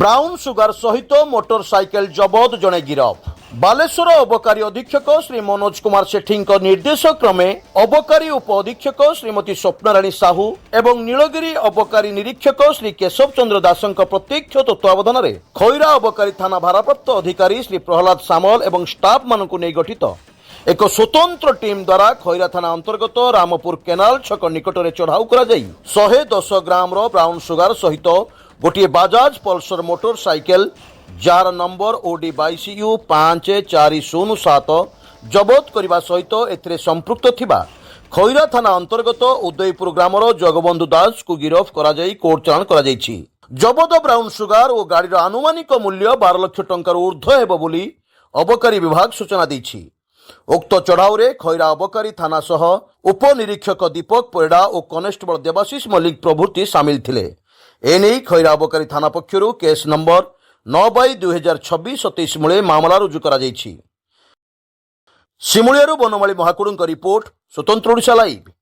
Brown sugar सहित motorcycle जबत जड़े गिरफ। बालेश्वर अबकारी अधीक्षक श्री मनोज कुमार सेठी निर्देश क्रमे अबकारी उप अधीक्षक श्रीमती स्वप्नाराणी साहू एवं नीलगिरी अबकारी निरीक्षक श्री केशव चंद्र दास प्रत्यक्ष तत्वावधान में खैरा अबकारी थाना भारप्राप्त अधिकारी श्री प्रहलाद सामल एवं स्टाफ मानक नहीं गठित एक स्वतंत्र टीम द्वारा खैरा थाना अंतर्गत रामपुर केनाल छक निकट में चढ़ाऊ कर 110 ग्राम ब्राउन सुगार सहित गोटे बाजाज पल्सर मोटरसाइकेल जार नंबर ओडी 22U 5407 जबत करने सहित एथिरे संपृक्त थिबा खैरा थाना अंतर्गत उदयपुर ग्रामर जगबंधु दास को गिरफ करा जाई कोर्ट चालाण करा जायछि। जबत ब्राउन सुगार और गाड़ीर आनुमानिक मूल्य 12 लाख टंकार ऊर्ध्व हेबो बोली अबकारी विभाग सूचना दैछि। उक्त चढ़ाऊ रे खैरा अबकारी थाना सह उपनिरीक्षक दीपक परिड़ा और कनेस्टेबल देवाशीष मल्लिक प्रभृति सामिल थिले। एने खैरा अबकारी थाना पक्षरु केस नंबर 9/2026 मूले मामला रुजु करा जायछि। सिमुलियारू बनमाली महाकुड़ुंक रिपोर्ट स्वतंत्र ओडिशा लाइव।